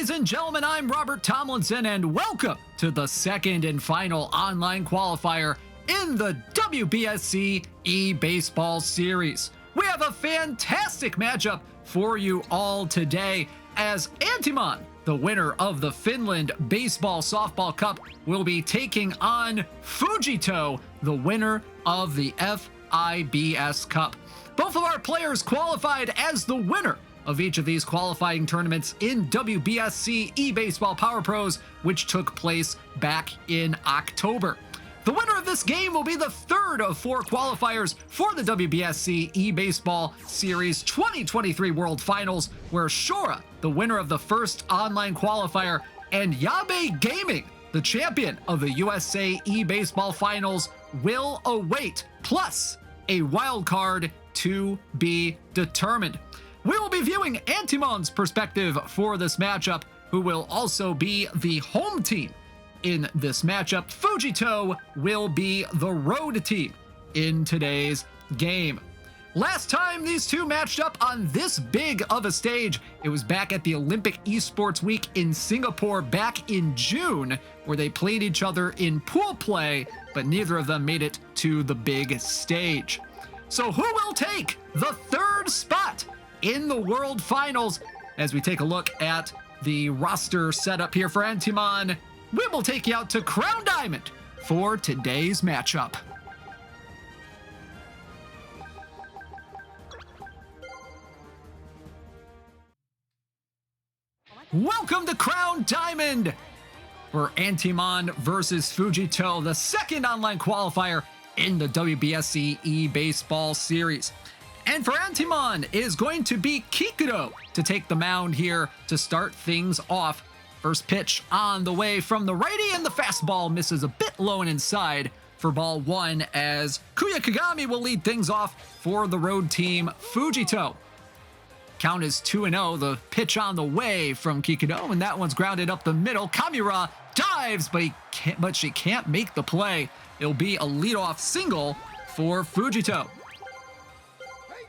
Ladies and gentlemen, I'm Robert Tomlinson, and welcome to the second and final online qualifier in the WBSC eBaseball series. We have a fantastic matchup for you all today as Antimon, the winner of the Finland Baseball Softball Cup, will be taking on Fujito, the winner of the FIBS Cup. Both of our players qualified as the winner of each of these qualifying tournaments in WBSC eBaseball Power Pros, which took place back in October. The winner of this game will be the third of four qualifiers for the WBSC eBaseball Series 2023 World Finals, where Shora, the winner of the first online qualifier, and Yabe Gaming, the champion of the USA eBaseball Finals, will await, plus a wild card to be determined. We will be viewing Antimon's perspective for this matchup, who will also be the home team in this matchup. Fujito will be the road team in today's game. Last time these two matched up on this big of a stage, it was back at the Olympic Esports Week in Singapore back in June, where they played each other in pool play, but neither of them made it to the big stage. So who will take the third spot in the World Finals? As we take a look at the roster setup here for Antimon, we will take you out to Crown Diamond for today's matchup. Welcome to Crown Diamond for Antimon versus Fujito, the second online qualifier in the WBSC eBaseball series. And for Antimon, it is going to be Kikudo to take the mound here to start things off. First pitch on the way from the righty, and the fastball misses a bit low and inside for ball one, as Kuya Kagami will lead things off for the road team Fujito. Count is 2-0. The pitch on the way from Kikudo, and that one's grounded up the middle. Kamura dives, but she can't make the play. It'll be a leadoff single for Fujito.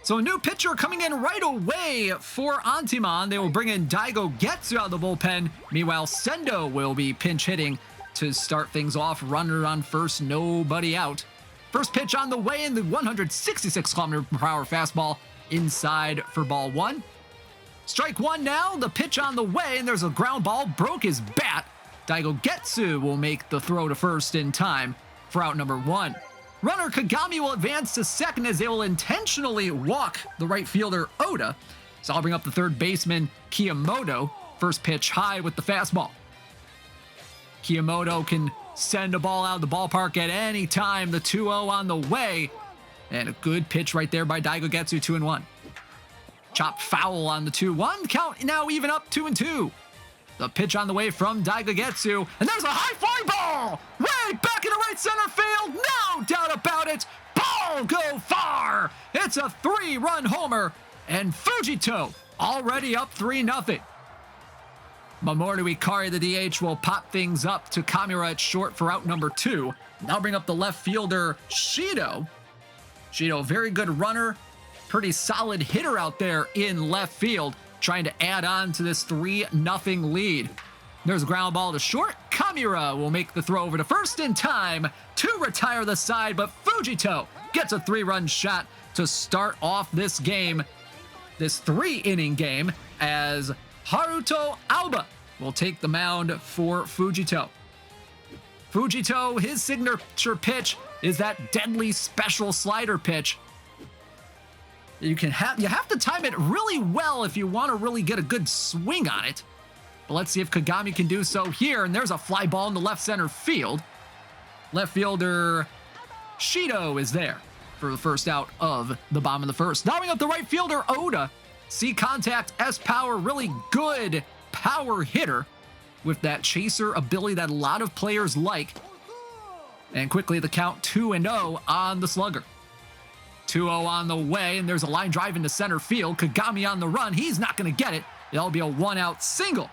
So a new pitcher coming in right away for Antimon. They will bring in Daigo Getsu out of the bullpen. Meanwhile, Sendo will be pinch hitting to start things off. Runner on first, nobody out. First pitch on the way, in the 166 km/h fastball inside for ball one. Strike one now, the pitch on the way, and there's a ground ball, broke his bat. Daigo Getsu will make the throw to first in time for out number one. Runner Kagami will advance to second as they will intentionally walk the right fielder Oda. So I'll bring up the third baseman Kiyomoto. First pitch high with the fastball. Kiyomoto can send a ball out of the ballpark at any time. The 2-0 on the way. And a good pitch right there by Daigo Getsu, 2-1. Chop foul on the 2-1. Count now even up 2-2. The pitch on the way from Daigo Getsu, and there's a high fly ball! Way back in the right center field, no doubt about it! Ball go far! It's a 3-run homer, and Fujito already up 3-0. Mamoru Ikari, the DH, will pop things up to Kamura at short for out number two. Now bring up the left fielder, Shido. Shido, very good runner, pretty solid hitter out there in left field, trying to add on to this 3-0 lead. There's a ground ball to short. Kamura will make the throw over to first in time to retire the side, but Fujito gets a 3-run shot to start off this game, this 3-inning game, as Haruto Alba will take the mound for Fujito. Fujito, his signature pitch is that deadly special slider pitch. You have to time it really well if you want to really get a good swing on it. But let's see if Kagami can do so here. And there's a fly ball in the left center field. Left fielder Shido is there for the first out of the bottom of the first. Now bring up the right fielder Oda. C contact, S power, really good power hitter with that chaser ability that a lot of players like. And quickly the count 2-0 on the slugger. 2-0 on the way, and there's a line drive into center field. Kagami on the run. He's not going to get it. It'll be a one-out single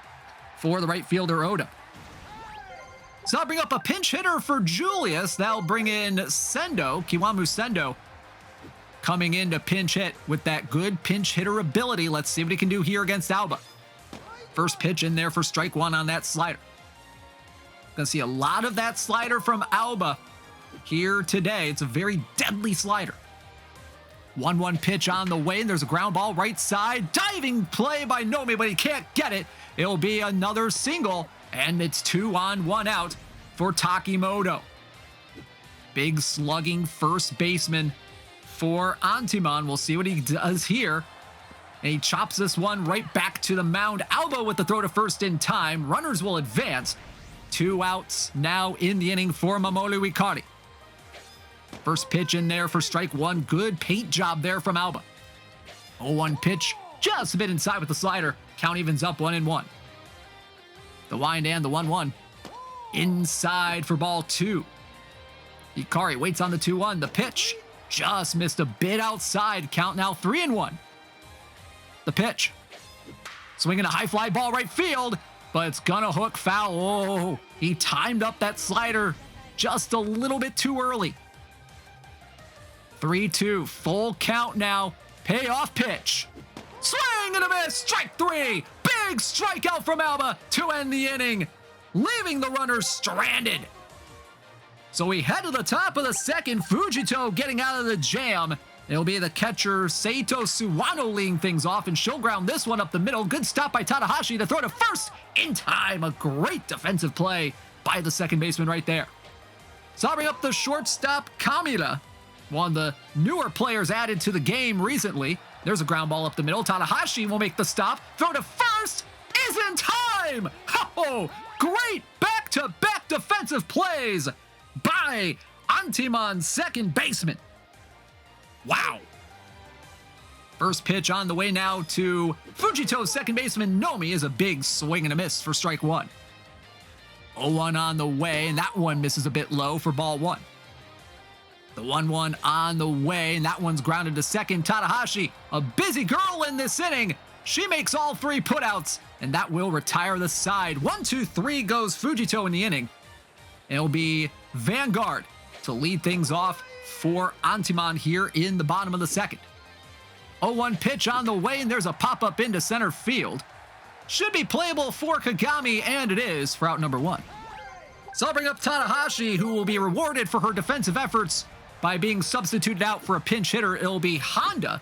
for the right fielder Oda. So I'll bring up a pinch hitter for Julius. That'll bring in Sendo, Kiwamu Sendo, coming in to pinch hit with that good pinch hitter ability. Let's see what he can do here against Alba. First pitch in there for strike one on that slider. Gonna see a lot of that slider from Alba here today. It's a very deadly slider. 1-1 pitch on the way, and there's a ground ball right side. Diving play by Nomi, but he can't get it. It'll be another single, and it's 2 on, 1 out for Takimoto. Big slugging first baseman for Antimon. We'll see what he does here. And he chops this one right back to the mound. Alba with the throw to first in time. Runners will advance. 2 outs now in the inning for Mamoru Ikari. First pitch in there for strike one. Good paint job there from Alba. 0-1 pitch, just a bit inside with the slider. Count evens up 1-1. The wind and the 1-1. Inside for ball 2. Ikari waits on the 2-1. The pitch just missed a bit outside. Count now 3-1. The pitch. Swinging a high fly ball right field, but it's gonna hook foul. Oh, he timed up that slider just a little bit too early. 3-2, full count now. Payoff pitch. Swing and a miss, strike 3. Big strikeout from Alba to end the inning, leaving the runners stranded. So we head to the top of the second. Fujito getting out of the jam. It'll be the catcher Saito Suwano leading things off, and she'll ground this one up the middle. Good stop by Tanahashi to throw to first in time. A great defensive play by the second baseman right there. Sobbing up the shortstop, Kamira, one of the newer players added to the game recently. There's a ground ball up the middle. Tanahashi will make the stop. Throw to first is in time. Oh, great back-to-back defensive plays by Antimon's second baseman. Wow. First pitch on the way now to Fujito's second baseman, Nomi, is a big swing and a miss for strike one. 0-1 on the way, and that one misses a bit low for ball 1. The 1-1 on the way, and that one's grounded to second. Tanahashi, a busy girl in this inning. She makes all 3 putouts, and that will retire the side. 1-2-3 goes Fujito in the inning. It'll be Vanguard to lead things off for Antimon here in the bottom of the second. 0-1 pitch on the way, and there's a pop-up into center field. Should be playable for Kagami, and it is for out number 1. So I'll bring up Tanahashi, who will be rewarded for her defensive efforts by being substituted out for a pinch hitter. It'll be Honda.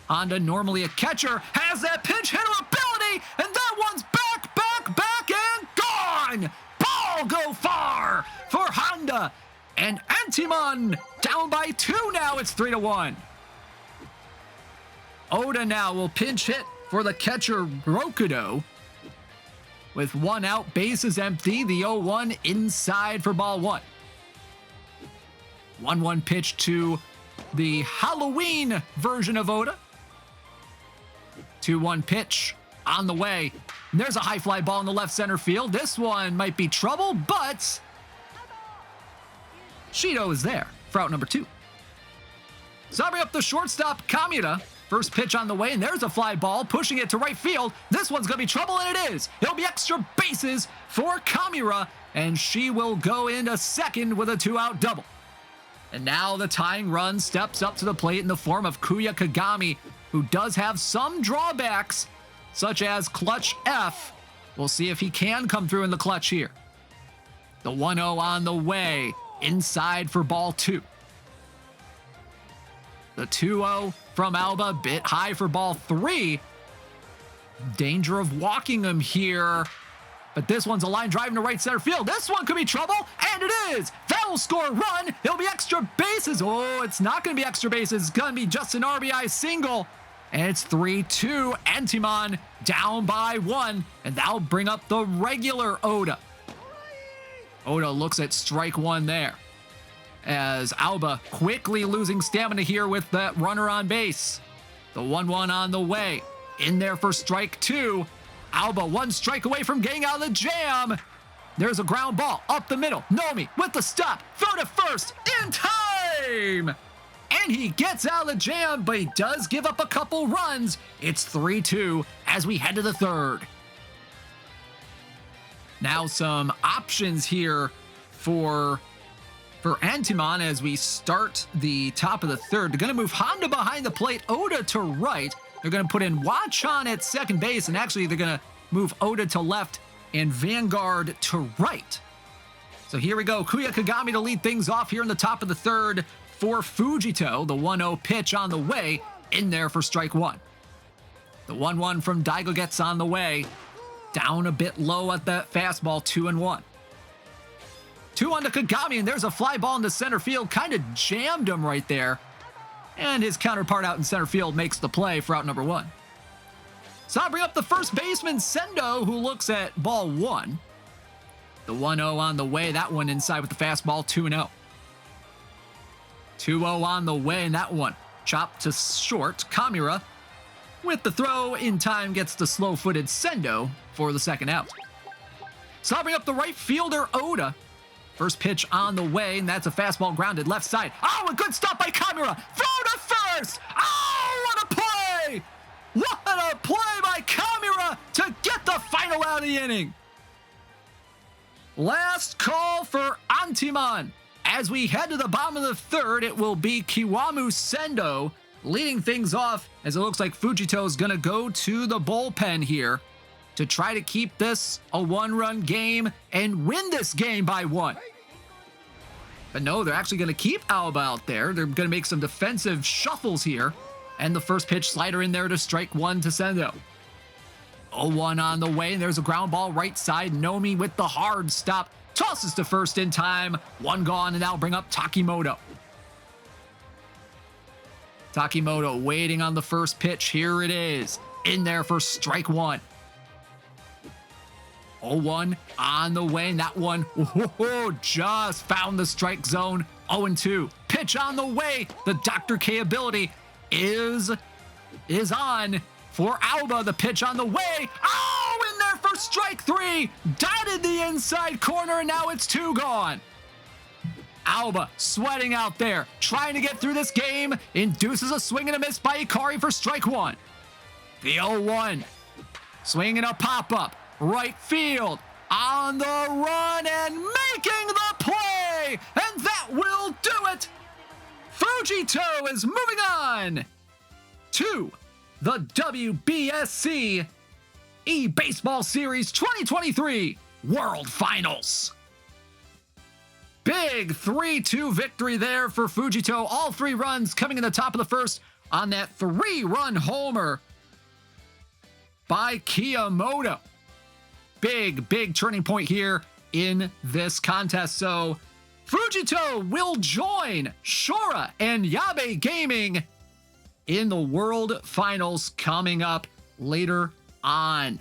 Honda, normally a catcher, has that pinch hitter ability, and that one's back, and gone! Ball go far for Honda. And Antimon down by 2 now. It's 3-1. Oda now will pinch hit for the catcher Rokudo. With 1 out, bases empty. The 0-1 inside for ball 1. 1-1 pitch to the Halloween version of Oda. 2-1 pitch on the way. And there's a high fly ball in the left center field. This one might be trouble, but Shido is there for out number 2. Summing up the shortstop, Kamira. First pitch on the way, and there's a fly ball, pushing it to right field. This one's going to be trouble, and it is. It'll be extra bases for Kamira, and she will go into second with a 2-out double. And now the tying run steps up to the plate in the form of Kuya Kagami, who does have some drawbacks, such as clutch F. We'll see if he can come through in the clutch here. The 1-0 on the way, inside for ball 2. The 2-0 from Alba, bit high for ball 3. Danger of walking him here. But this one's a line driving to right center field. This one could be trouble, and it is. That will score a run. It'll be extra bases. Oh, it's not going to be extra bases. It's going to be just an RBI single. And it's 3-2. Antimon down by 1, and that'll bring up the regular Oda. Oda looks at strike 1 there, as Alba quickly losing stamina here with that runner on base. The 1-1 on the way. In there for strike 2. Alba 1 strike away from getting out of the jam. There's a ground ball up the middle. Nomi with the stop. Throw to first in time. And he gets out of the jam, but he does give up a couple runs. It's 3-2 as we head to the third. Now some options here for Antimon as we start the top of the third. They're going to move Honda behind the plate, Oda to right. They're going to put in Wachan at second base, and actually they're going to move Oda to left, and Vanguard to right. So here we go. Kuya Kagami to lead things off here in the top of the third for Fujito. The 1-0 pitch on the way, in there for strike one. The 1-1 from Daigo gets on the way. Down a bit low at that fastball, 2-1. 2-1 to Kagami, and there's a fly ball into center field. Kind of jammed him right there. And his counterpart out in center field makes the play for out number one. So I'll bring up the first baseman, Sendo, who looks at ball one. The 1-0 on the way. That one inside with the fastball, 2-0. 2-0 on the way, and that one chopped to short. Kamura, with the throw in time, gets the slow-footed Sendo for the second out. So I'll bring up the right fielder, Oda. First pitch on the way, and that's a fastball grounded left side. Oh, a good stop by Kamura. Throw to first. Oh, what a play! What a play by Kamura to get the final out of the inning. Last call for Antimon. As we head to the bottom of the third, it will be Kiwamu Sendo leading things off, as it looks like Fujito is going to go to the bullpen here to try to keep this a one-run game and win this game by one. But no, they're actually going to keep Alba out there. They're going to make some defensive shuffles here. And the first pitch slider in there to strike one to Sendo. 0-1 on the way, and there's a ground ball right side. Nomi with the hard stop. Tosses to first in time. One gone, and that'll bring up Takimoto. Takimoto waiting on the first pitch. Here it is. In there for strike one. 0-1 on the way, and that one just found the strike zone. 0-2. Pitch on the way. The Dr. K ability is on for Alba. The pitch on the way. Oh, in there for strike three. Dotted the inside corner, and now it's two gone. Alba sweating out there, trying to get through this game. Induces a swing and a miss by Ikari for strike one. The 0-1. Swinging a pop-up. Right field. On the run and making the play. And that will do it. Fujito is moving on to the WBSC eBaseball Series 2023 World Finals. Big 3-2 victory there for Fujito. All three runs coming in the top of the first on that three-run homer by Kiyamoto. Big turning point here in this contest. So Fujito will join Shora and Yabe Gaming in the World Finals coming up later on.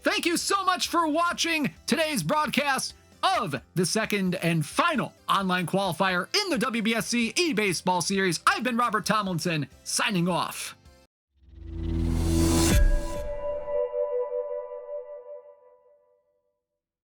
Thank you so much for watching today's broadcast of the second and final online qualifier in the WBSC eBaseball Series. I've been Robert Tomlinson, signing off.